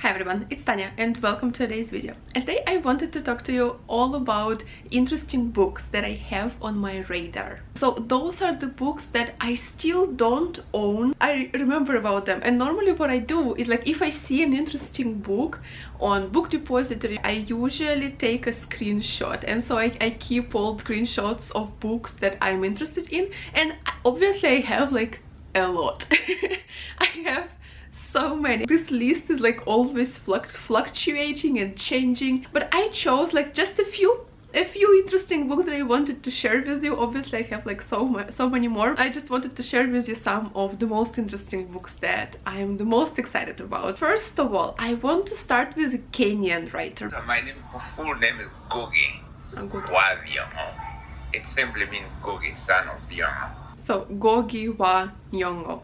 Hi everyone, it's Tanya and welcome to today's video. And today I wanted to talk to you all about interesting books that I have on my radar. So those are the books that I still don't own. I remember about them, and normally what I do is, like, if I see an interesting book on Book Depository, I usually take a screenshot, and so I keep all screenshots of books that I'm interested in. And obviously I have like a lot. I have so many. This list is like always fluctuating and changing, but I chose like just a few interesting books that I wanted to share with you. Obviously I have like so many more. I just wanted to share with you some of the most interesting books that I am the most excited about. First of all, I want to start with a Kenyan writer. My full name is Gogi wa Thiong'o. It simply means Gogi, son of Thiong'o. So Gogi wa Thiong'o.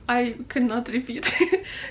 I cannot repeat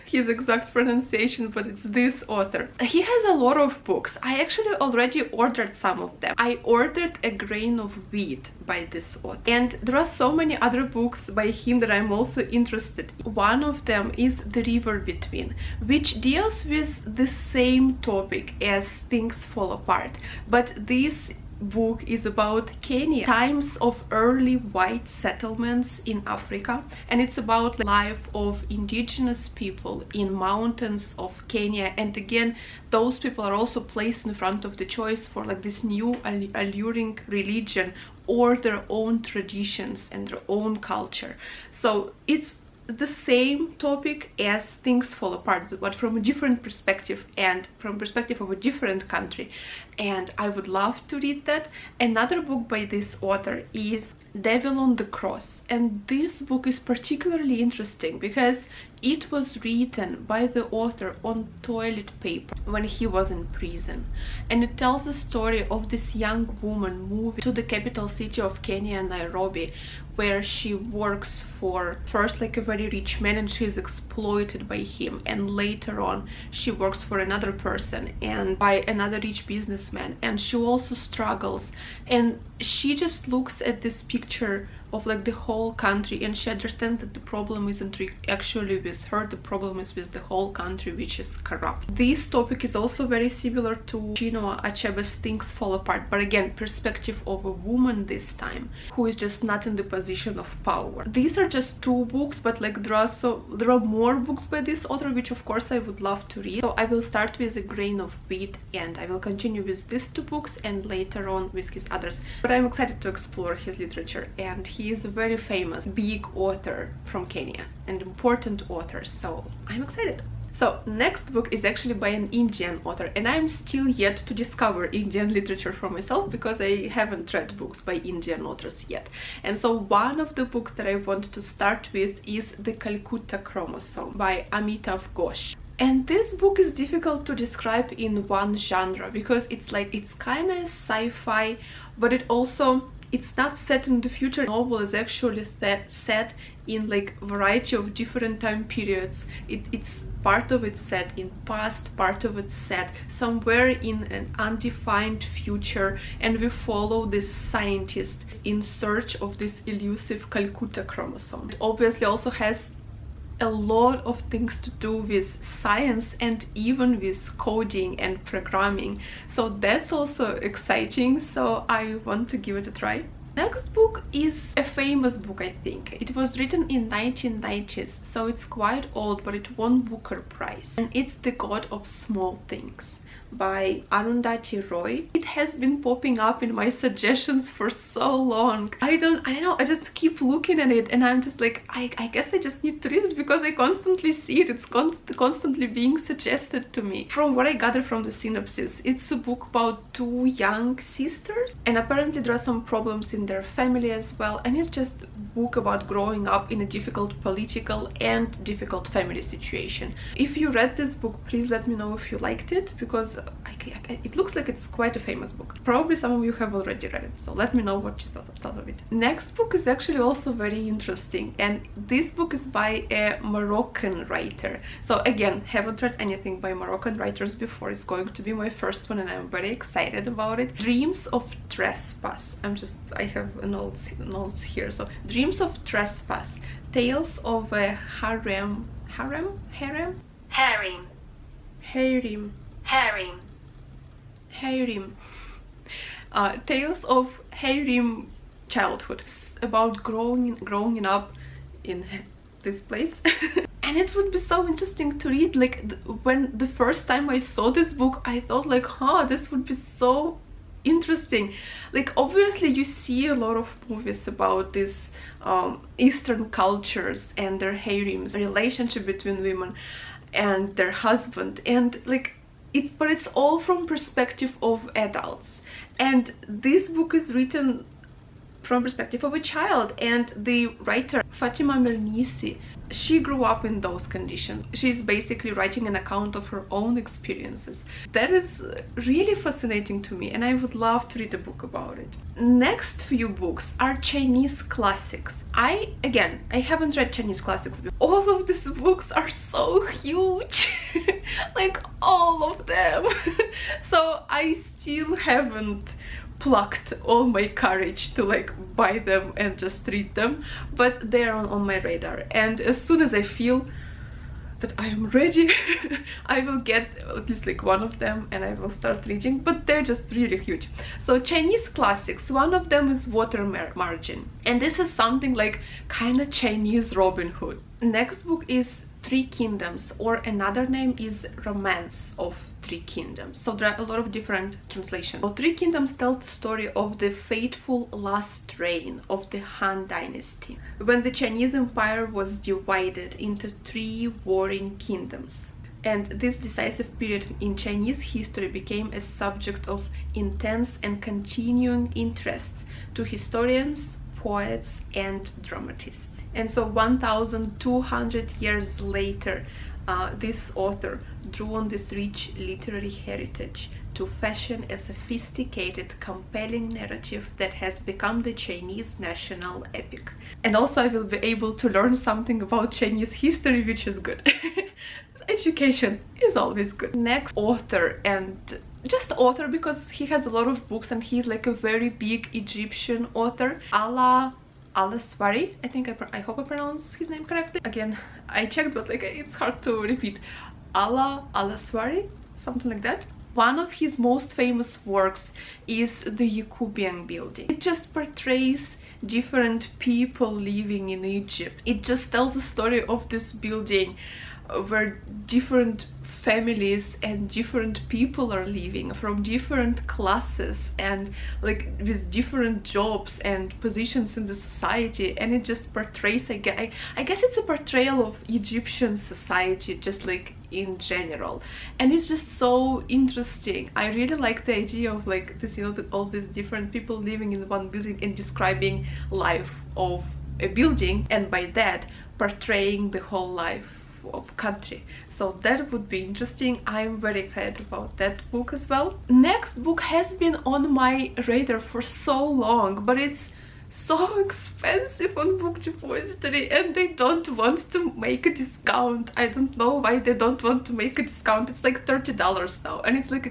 his exact pronunciation, but it's this author. He has a lot of books. I actually already ordered some of them. I ordered A Grain of Wheat by this author, and there are so many other books by him that I'm also interested in. One of them is The River Between, which deals with the same topic as Things Fall Apart, but this book is about Kenya, times of early white settlements in Africa, and it's about the life of indigenous people in mountains of Kenya. And again, those people are also placed in front of the choice for like this new alluring religion or their own traditions and their own culture. So it's the same topic as Things Fall Apart, but from a different perspective and from perspective of a different country, and I would love to read that. Another book by this author is Devil on the Cross, and this book is particularly interesting because it was written by the author on toilet paper when he was in prison, and it tells the story of this young woman moving to the capital city of Kenya, Nairobi, where she works for first like a very rich man and she's exploited by him, and later on she works for another person and by another rich businessman, and she also struggles, and she just looks at this picture of like the whole country, and she understands that the problem isn't actually with her, the problem is with the whole country, which is corrupt. This topic is also very similar to Chinua Achebe's Things Fall Apart, but again, perspective of a woman this time who is just not in the position of power. These are just two books, but like there are more books by this author, which of course I would love to read. So I will start with A Grain of Wheat, and I will continue with these two books and later on with his others. But I'm excited to explore his literature, and he is a very famous big author from Kenya and important author, so I'm excited. So next book is actually by an Indian author, and I'm still yet to discover Indian literature for myself because I haven't read books by Indian authors yet. And so one of the books that I want to start with is The Calcula Chromosome by Amitav Ghosh. And this book is difficult to describe in one genre because it's kind of sci-fi, but it's not set in the future. The novel is actually set in like a variety of different time periods. It's part of it set in past, part of it set somewhere in an undefined future, and we follow this scientist in search of this elusive Calcula chromosome. It obviously also has a lot of things to do with science and even with coding and programming, so that's also exciting, so I want to give it a try. Next book is a famous book, I think. It was written in 1990s, so it's quite old, but it won Booker Prize, and it's The God of Small Things by Arundhati Roy. It has been popping up in my suggestions for so long. I don't know, I just keep looking at it and I'm just like, I guess I just need to read it because I constantly see it. It's constantly being suggested to me. From what I gather from the synopsis, it's a book about two young sisters, and apparently there are some problems in their family as well, and it's just a book about growing up in a difficult political and difficult family situation. If you read this book, please let me know if you liked it, because it looks like it's quite a famous book. Probably some of you have already read it, so let me know what you thought of it. Next book is actually also very interesting, and this book is by a Moroccan writer. So again, haven't read anything by Moroccan writers before. It's going to be my first one and I'm very excited about it. Dreams of Trespass. I have notes here. So Dreams of Trespass, tales of a harem Harem. Harem. Harem. Tales of harem childhood. It's about growing up in this place. And it would be so interesting to read. Like when the first time I saw this book, I thought like, this would be so interesting. Like obviously you see a lot of movies about this Eastern cultures and their harems, relationship between women and their husband, and like it's all from perspective of adults. And this book is written from perspective of a child, and the writer Fatima Mernissi, she grew up in those conditions. She's basically writing an account of her own experiences. That is really fascinating to me, and I would love to read a book about it. Next few books are Chinese classics. I haven't read Chinese classics before. All of these books are so huge. Like all of them. So I still haven't plucked all my courage to like buy them and just read them, but they are on my radar, and as soon as I feel that I am ready, I will get at least like one of them and I will start reading, but they're just really huge. So Chinese classics, one of them is Water Margin, and this is something like kind of Chinese Robin Hood. Next book is Three Kingdoms, or another name is Romance of Three Kingdoms. So there are a lot of different translations. So Three Kingdoms tells the story of the fateful last reign of the Han Dynasty, when the Chinese Empire was divided into three warring kingdoms. And this decisive period in Chinese history became a subject of intense and continuing interest to historians, poets, and dramatists. And so 1,200 years later, this author drew on this rich literary heritage to fashion a sophisticated, compelling narrative that has become the Chinese national epic. And also I will be able to learn something about Chinese history, which is good. Education is always good. Next author, and just author because he has a lot of books and he's like a very big Egyptian author, Al-Aswari. I hope I pronounce his name correctly. Again, I checked, but like it's hard to repeat. Al-Aswari, something like that. One of his most famous works is the Yacubian building. It just portrays different people living in Egypt. It just tells the story of this building where different families and different people are living from different classes and like with different jobs and positions in the society, and it just portrays, I guess it's a portrayal of Egyptian society just like in general, and it's just so interesting. I really like the idea of like this, you know, all these different people living in one building and describing life of a building, and by that portraying the whole life of country. So that would be interesting. I'm very excited about that book as well. Next book has been on my radar for so long, but it's so expensive on Book Depository and they don't want to make a discount. I don't know why they don't want to make a discount. It's like $30 now, and it's like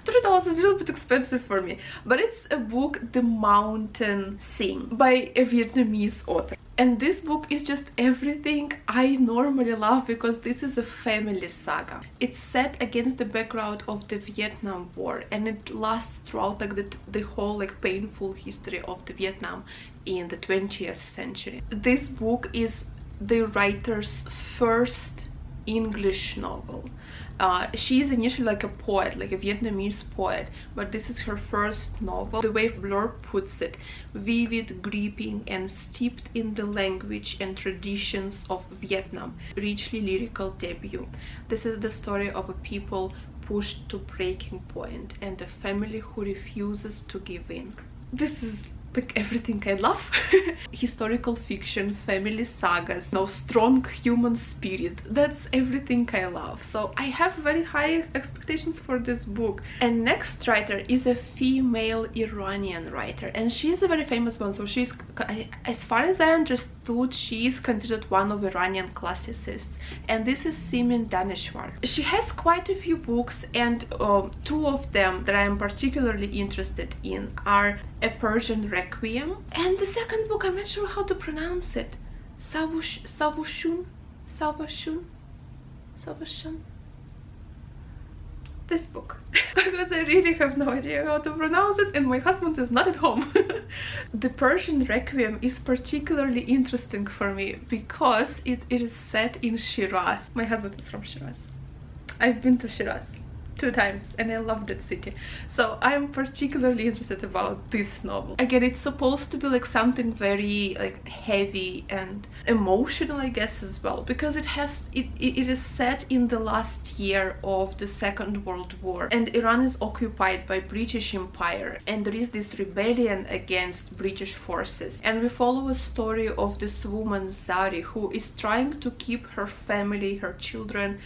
$30 is a little bit expensive for me, but it's a book, The Mountain Sing, by a Vietnamese author. And this book is just everything I normally love because this is a family saga. It's set against the background of the Vietnam War, and it lasts throughout like the whole like painful history of the Vietnam in the 20th century. This book is the writer's first English novel. She is initially like a poet, like a Vietnamese poet, but this is her first novel. The way Blurb puts it, vivid, gripping, and steeped in the language and traditions of Vietnam, richly lyrical debut. This is the story of a people pushed to breaking point and a family who refuses to give in. This is like everything I love. Historical fiction, family sagas, no strong human spirit, that's everything I love. So I have very high expectations for this book. And next writer is a female Iranian writer, and she is a very famous one. So she's, as far as I understood, she is considered one of Iranian classicists, and this is Simin Daneshvar. She has quite a few books, and two of them that I am particularly interested in are A Persian Requiem, and the second book, I'm not sure how to pronounce it, Savashun. this book because I really have no idea how to pronounce it and my husband is not at home. The Persian Requiem is particularly interesting for me because it is set in Shiraz. My husband is from Shiraz. I've been to Shiraz 2 times and I love that city, so I'm particularly interested about this novel. Again, it's supposed to be like something very like heavy and emotional, I guess, as well, because it is set in the last year of the Second World War and Iran is occupied by British Empire and there is this rebellion against British forces, and we follow a story of this woman Zari who is trying to keep her family, her children,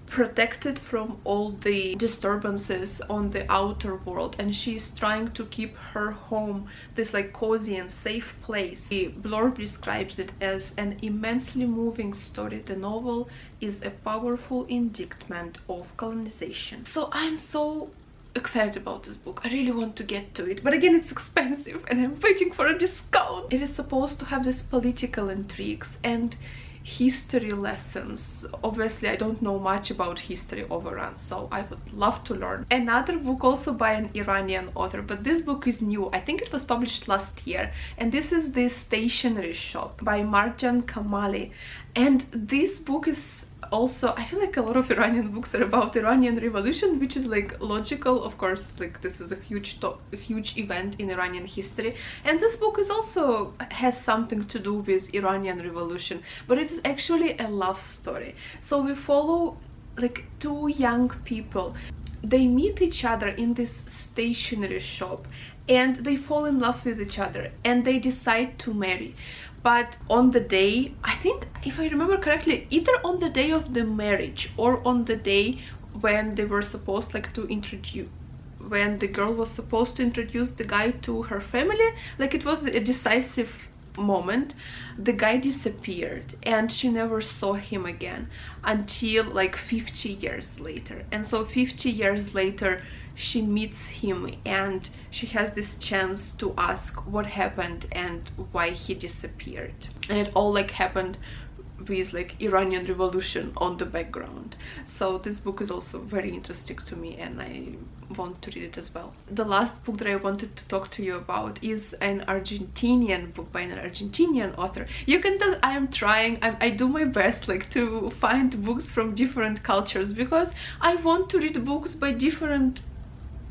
protected from all the disturbances on the outer world, and she's trying to keep her home this like cozy and safe place. The blurb describes it as an immensely moving story. The novel is a powerful indictment of colonization. So I'm so excited about this book. I really want to get to it, but again, it's expensive and I'm waiting for a discount. It is supposed to have this political intrigues and history lessons. Obviously, I don't know much about history of Iran, so I would love to learn. Another book also by an Iranian author, but this book is new. I think it was published last year, and this is the Stationery Shop by Marjan Kamali. And this book is also, I feel like a lot of Iranian books are about Iranian Revolution, which is like logical, of course, like this is a huge event in Iranian history, and this book is also has something to do with Iranian Revolution, but it's actually a love story. So we follow like 2 young people. They meet each other in this stationery shop and they fall in love with each other and they decide to marry. But on the day, I think if I remember correctly, either on the day of the marriage or on the day when they were supposed like to introduce, when the girl was supposed to introduce the guy to her family, like it was a decisive moment, the guy disappeared and she never saw him again until like 50 years later. And so 50 years later she meets him and she has this chance to ask what happened and why he disappeared. And it all like happened with like Iranian Revolution on the background. So this book is also very interesting to me and I want to read it as well. The last book that I wanted to talk to you about is an Argentinian book by an Argentinian author. You can tell I am trying, I do my best like to find books from different cultures because I want to read books by different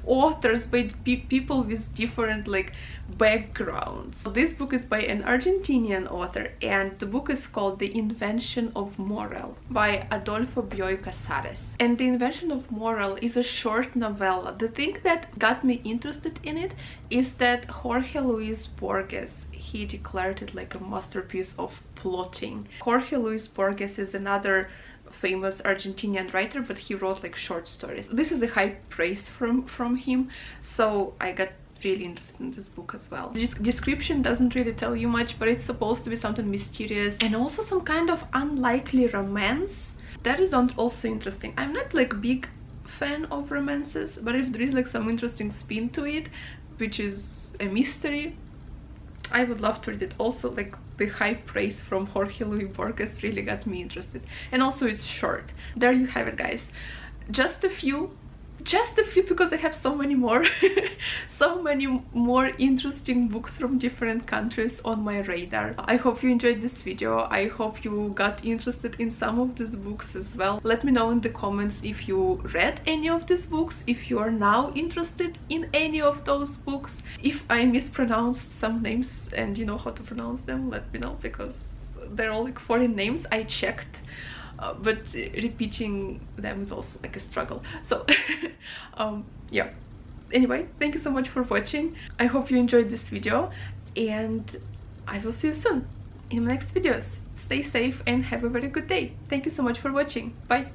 authors, by people with different like backgrounds. So this book is by an Argentinian author and the book is called The Invention of Moral by Adolfo Bioy Casares. And The Invention of Moral is a short novella. The thing that got me interested in it is that Jorge Luis Borges, he declared it like a masterpiece of plotting. Jorge Luis Borges is another famous Argentinian writer, but he wrote like short stories. This is a high praise from him, so I got really interested in this book as well. The description doesn't really tell you much, but it's supposed to be something mysterious and also some kind of unlikely romance. That is also interesting. I'm not like big fan of romances, but if there is like some interesting spin to it, which is a mystery, I would love to read it. Also, like the high praise from Jorge Luis Borges really got me interested, and also it's short. There you have it, guys. Just a few because I have so many more so many more interesting books from different countries on my radar. I hope you enjoyed this video. I hope you got interested in some of these books as well. Let me know in the comments if you read any of these books, if you are now interested in any of those books. If I mispronounced some names and you know how to pronounce them, let me know, because they're all like foreign names. I checked, but repeating them is also like a struggle. So yeah, anyway, thank you so much for watching. I hope you enjoyed this video and I will see you soon in the next videos. Stay safe and have a very good day. Thank you so much for watching. Bye.